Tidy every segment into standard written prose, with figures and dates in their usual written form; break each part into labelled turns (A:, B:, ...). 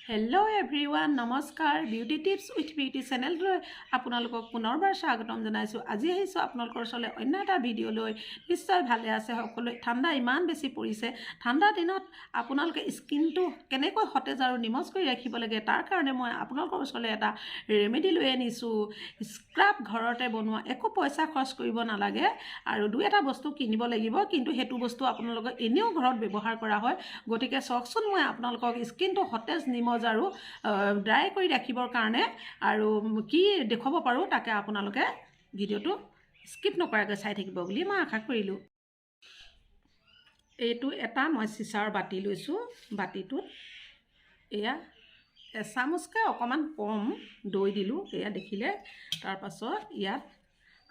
A: Hello' everyone, নমস্কাৰ। Beauty tips with beauty চেনেললৈ আপোনালোকক পুনৰবাৰ স্বাগতম জনাইছোঁ। আজি আহিছোঁ আপোনালোকৰ ওচৰলৈ অন্য এটা ভিডিঅ' লৈ। নিশ্চয় ভালে আছে সকলোৱে। ঠাণ্ডা ইমান বেছি পৰিছে। ঠাণ্ডা দিনত আপোনালোকে স্কিনটো কেনেকৈ সতেজ আৰু নিমজ কৰি ৰাখিব লাগে, তাৰ কাৰণে মই আপোনালোকৰ ওচৰলৈ এটা ৰেমেডি লৈ আনিছোঁ। স্ক্ৰাব ঘৰতে বনোৱা, একো পইচা খৰচ কৰিব নালাগে আৰু দুই এটা বস্তু কিনিব লাগিব, কিন্তু সেইটো বস্তু আপোনালোকে এনেও ঘৰত ব্যৱহাৰ কৰা হয়। গতিকে চাওকচোন, মই আপোনালোকক স্কিনটো সতেজ নিমজ আৰু ড্ৰাই কৰি ৰাখিবৰ কাৰণে আৰু কি দেখুৱাব পাৰোঁ তাকে আপোনালোকে ভিডিঅ'টো স্কিপ নকৰাকৈ চাই থাকিব বুলি মই আশা কৰিলোঁ। এইটো এটা মই চিচাৰ বাতি লৈছোঁ। বাতিটোত এয়া এচামুচকৈ অকণমান কম দৈ দিলোঁ, এয়া দেখিলে। তাৰপাছত ইয়াত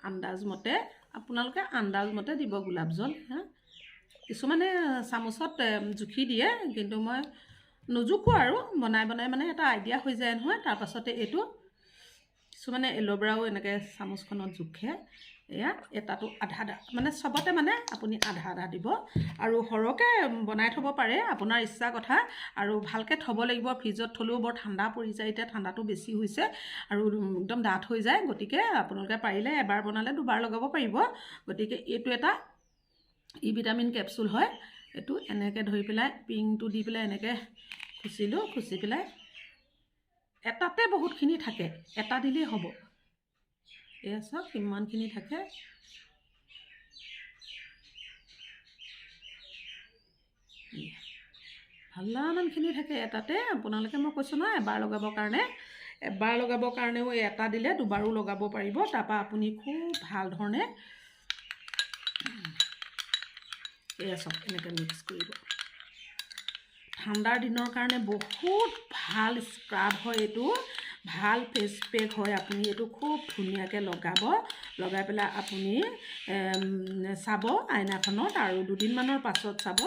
A: আন্দাজমতে আপোনালোকে আন্দাজমতে দিব গোলাপ জল। কিছুমানে চামুচত জুখি দিয়ে, কিন্তু মই নুজুখোঁ আৰু বনাই মানে এটা আইডিয়া হৈ যায় নহয়। তাৰপাছতে এইটো কিছুমানে এল'ভেৰাও এনেকৈ চামুচখনত জোখে। এয়া এটাটো আধা আধা, মানে চবতে মানে আপুনি আধা আধা দিব আৰু সৰহকৈ বনাই থ'ব পাৰে, আপোনাৰ ইচ্ছা কথা। আৰু ভালকৈ থ'ব লাগিব। ফ্ৰিজত থ'লেও বৰ ঠাণ্ডা পৰি যায়, এতিয়া ঠাণ্ডাটো বেছি হৈছে আৰু একদম ডাঠ হৈ যায়। গতিকে আপোনালোকে পাৰিলে এবাৰ বনালে দুবাৰ লগাব পাৰিব। গতিকে এইটো এটা ই ভিটামিন কেপচুল হয়। এইটো এনেকৈ ধৰি পেলাই পিংটো দি পেলাই এনেকৈ খুচিলোঁ। খুচি পেলাই এটাতে বহুতখিনি থাকে, এটা দিলেই হ'ব। এয়া চাওক কিমানখিনি থাকে। ভালমানখিনি থাকে এটাতে। আপোনালোকে মই কৈছোঁ নহয় এবাৰ লগাবৰ কাৰণেও এটা দিলে দুবাৰো লগাব পাৰিব। তাৰপৰা আপুনি খুব ভাল ধৰণে এয়া চাওক এনেকৈ মিক্স কৰিব। ঠাণ্ডাৰ দিনৰ কাৰণে বহুত ভাল স্ক্ৰাব হয় এইটো, ভাল ফেচ পেক হয়। আপুনি এইটো খুব ধুনীয়াকৈ লগাই পেলাই আপুনি চাব আইনাখনত, আৰু দুদিনমানৰ পাছত চাব,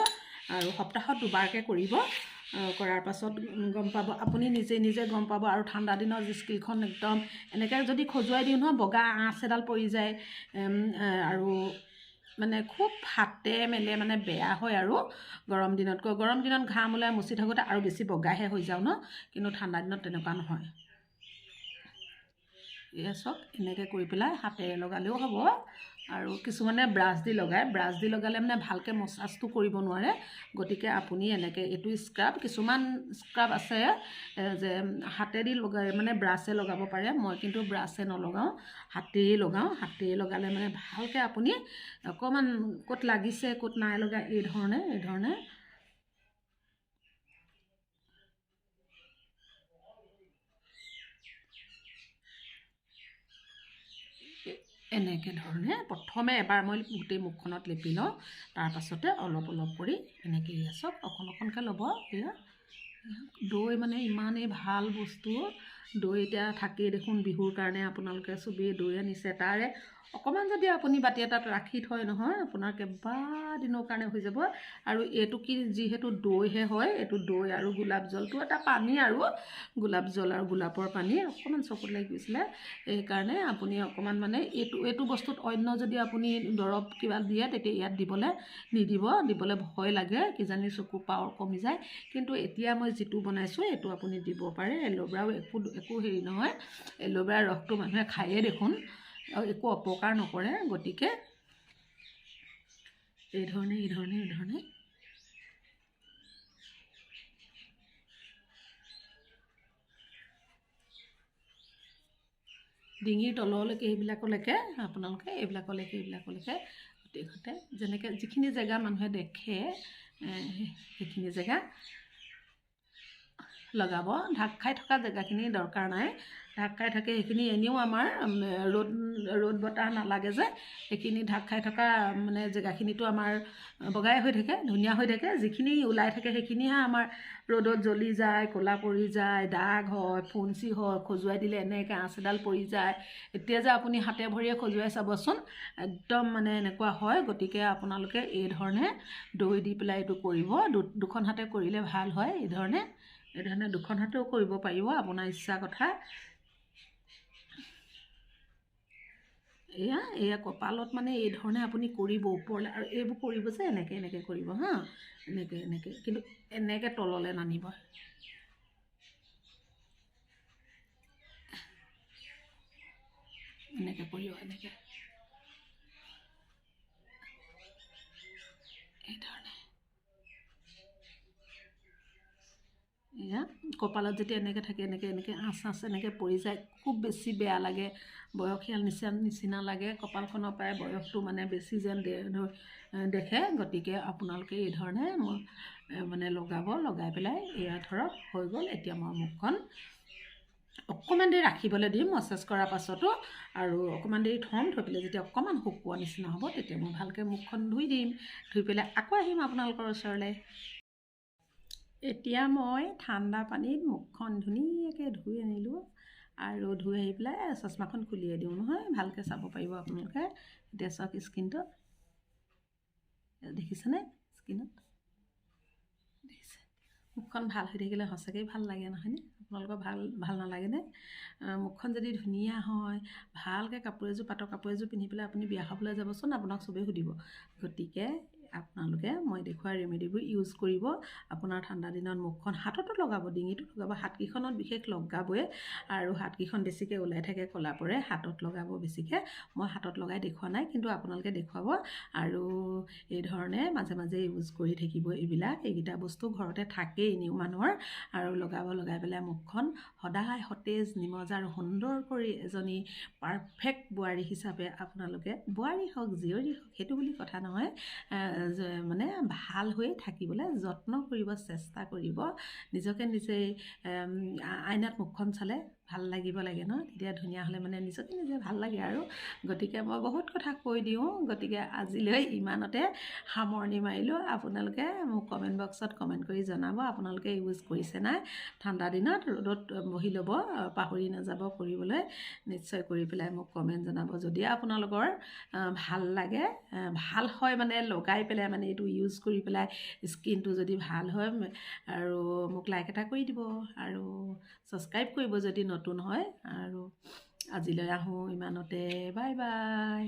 A: আৰু সপ্তাহত দুবাৰকৈ কৰিব। কৰাৰ পাছত গম পাব, আপুনি নিজে গম পাব। আৰু ঠাণ্ডা দিনৰ স্কিনখন একদম এনেকৈ যদি খজুৱাই দিওঁ নহয়, বগা আঁচ এডাল পৰি যায় আৰু মানে খুব ফাটে মেলে, মানে বেয়া হয় আৰু গৰম দিনত ঘাম ওলাই মুচি থাকোঁতে আৰু বেছি বগাহে হৈ যাওঁ ন, কিন্তু ঠাণ্ডা দিনত তেনেকুৱা নহয়। এয়া চাওক এনেকৈ কৰি পেলাই হাতেৰে লগালেও হ'ব, আৰু কিছুমানে ব্ৰাছ দি লগালে মানে ভালকৈ মছাজটো কৰিব নোৱাৰে। গতিকে আপুনি এনেকৈ এইটো স্ক্ৰাব, কিছুমান স্ক্ৰাব আছে যে হাতেদি মানে ব্ৰাছে লগাব পাৰে। মই কিন্তু ব্ৰাছে নলগাওঁ, হাতেই লগাওঁ। হাতেই লগালে মানে ভালকৈ আপুনি অকণমান ক'ত লাগিছে ক'ত নাই লগা এই ধৰণে এনেকৈ ধৰণে প্ৰথমে এবাৰ মই গোটেই মুখখনত লেপি লওঁ, তাৰপাছতে অলপ কৰি এনেকৈ চাওক অকণকৈ ল'ব। এয়া দৈ মানে ইমানেই ভাল বস্তু। দৈ এতিয়া থাকেই দেখোন, বিহুৰ কাৰণে আপোনালোকে চবেই দৈ আনিছে। তাৰে অকণমান যদি আপুনি বাতি এটাত ৰাখি থয় নহয়, আপোনাৰ কেইবাদিনৰ কাৰণে হৈ যাব। আৰু এইটো কি, যিহেতু দৈহে হয়, এইটো দৈ আৰু গোলাপ জলটো এটা পানী, আৰু গোলাপ জল আৰু গোলাপৰ পানী অকণমান চকুত লাগি গৈছিলে, সেইকাৰণে আপুনি অকণমান মানে এইটো বস্তুত অন্য যদি আপুনি দৰৱ কিবা দিয়ে, তেতিয়া ইয়াত দিবলৈ ভয় লাগে, কিজানি চকু পাৱাৰ কমি যায়। কিন্তু এতিয়া মই যিটো বনাইছোঁ এইটো আপুনি দিব পাৰে। এল'ভেৰাও একো হেৰি নহয়, এল'ভেৰাৰ ৰসটো মানুহে খায়েই দেখোন, আৰু একো অপকাৰ নকৰে। গতিকে এই ধৰণে ডিঙিৰ তললৈকে এইবিলাকলৈকে গোটেইখনতে যেনেকৈ যিখিনি জেগা মানুহে দেখে সেইখিনি জেগা লগাব। ঢাক খাই থকা জেগাখিনি দৰকাৰ নাই, ঢাক খাই থাকে সেইখিনি এনেও আমাৰ ৰ'দ বতাহ নালাগে যে, সেইখিনি ঢাক খাই থকা মানে জেগাখিনিতো আমাৰ বগাই হৈ থাকে, ধুনীয়া হৈ থাকে। যিখিনি ওলাই থাকে সেইখিনিহে আমাৰ ৰ'দত জ্বলি যায়, ক'লা পৰি যায়, দাগ হয়, ফুঞ্চি হয়, খজুৱাই দিলে এনেকৈ আঁচ এডাল পৰি যায়। এতিয়া যে আপুনি হাতে ভৰিয়ে খজুৱাই চাবচোন, একদম মানে এনেকুৱা হয়। গতিকে আপোনালোকে এই ধৰণে দৈ দি পেলাই এইটো কৰিব। দুখন হাতে কৰিলে ভাল হয়। এই ধৰণে দুখন হাতেও কৰিব পাৰিব, আপোনাৰ ইচ্ছা কথা। এয়া কপালত মানে এই ধৰণে আপুনি কৰিব ওপৰলৈ, আৰু এইবোৰ কৰিব যে এনেকৈ কৰিব হা, এনেকৈ কিন্তু এনেকৈ তললৈ নানিব। এনেকৈ পৰিব, এনেকৈ এইধৰণে। এয়া কপালত যেতিয়া এনেকৈ থাকে, এনেকৈ আঁচ এনেকৈ পৰি যায়, খুব বেছি বেয়া লাগে, বয়সীয়াল নিচিনা লাগে, কপালখনৰ পৰাই বয়সটো মানে বেছি যেন দেখে। গতিকে আপোনালোকে এই ধৰণে মানে লগাই পেলাই এয়া ধৰক হৈ গ'ল। এতিয়া মই মুখখন অকণমান দেৰি ৰাখিবলৈ দিম মাছাজ কৰাৰ পাছতো, আৰু অকণমান দেৰি থ'ম। থৈ পেলাই যেতিয়া অকণমান শুকোৱা নিচিনা হ'ব, তেতিয়া মই ভালকৈ মুখখন ধুই দিম। ধুই পেলাই আকৌ আহিম আপোনালোকৰ ওচৰলৈ। এতিয়া মই ঠাণ্ডা পানীত মুখখন ধুনীয়াকৈ ধুই আনিলোঁ, আৰু ধুই আহি পেলাই চশমাখন খুলিয়াই দিওঁ নহয়, ভালকৈ চাব পাৰিব আপোনালোকে। এতিয়া চাওক স্কিনটো, দেখিছেনে? স্কিনত দেখিছে? মুখখন ভাল হৈ থাকিলে সঁচাকৈ ভাল লাগে নহয়নে? আপোনালোকৰ ভাল নালাগেনে? মুখখন যদি ধুনীয়া হয়, ভালকৈ কাপোৰ এযোৰ, পাটৰ কাপোৰ এযোৰ পিন্ধি পেলাই আপুনি বিয়া খাবলৈ যাবচোন, আপোনাক চবেই সুধিব। গতিকে আপোনালোকে মই দেখুওৱা ৰেমেডিবোৰ ইউজ কৰিব। আপোনাৰ ঠাণ্ডা দিনত মুখখন হাততো লগাব, ডিঙিটো লগাব, হাতকেইখনত বিশেষ লগাবই। আৰু হাতকেইখন বেছিকৈ ওলাই থাকে, ক'লা পৰে, হাতত লগাব বেছিকৈ। মই হাতত লগাই দেখুওৱা নাই, কিন্তু আপোনালোকে দেখুৱাব। আৰু এই ধৰণে মাজে মাজে ইউজ কৰি থাকিব। এইকেইটা বস্তু ঘৰতে থাকেই এনেও মানুহৰ, আৰু লগাই পেলাই মুখখন সদায় সতেজ, নিমজ আৰু সুন্দৰ কৰি এজনী পাৰফেক্ট বোৱাৰী হিচাপে আপোনালোকে, বোৱাৰী হওক জীয়ৰী হওক সেইটো বুলি কথা নহয়, মানে ভাল হৈ থাকিবলৈ যত্ন কৰিব, চেষ্টা কৰিব। নিজকে নিজেই আইনাত মুখখন চালে ভাল লাগিব লাগে ন, তেতিয়া ধুনীয়া হ'লে মানে নিজকে নিজে ভাল লাগে আৰু। গতিকে মই বহুত কথা কৈ দিওঁ, গতিকে আজিলৈ ইমানতে সামৰণি মাৰিলোঁ। আপোনালোকে মোক কমেণ্ট বক্সত কমেণ্ট কৰি জনাব আপোনালোকে ইউজ কৰিছে নাই। ঠাণ্ডা দিনত ৰ'দত বহি ল'ব, পাহৰি নাযাব কৰিবলৈ। নিশ্চয় কৰি পেলাই মোক কমেণ্ট জনাব। যদি আপোনালোকৰ ভাল লাগে, ভাল হয় মানে লগাই পেলাই, মানে এইটো ইউজ কৰি পেলাই স্কিনটো যদি ভাল হয়, আৰু মোক লাইক এটা কৰি দিব, আৰু ছাবস্ক্ৰাইব কৰিব যদি নতুন হয়। আৰু আজিলৈ আহোঁ ইমানতে, বাই বাই।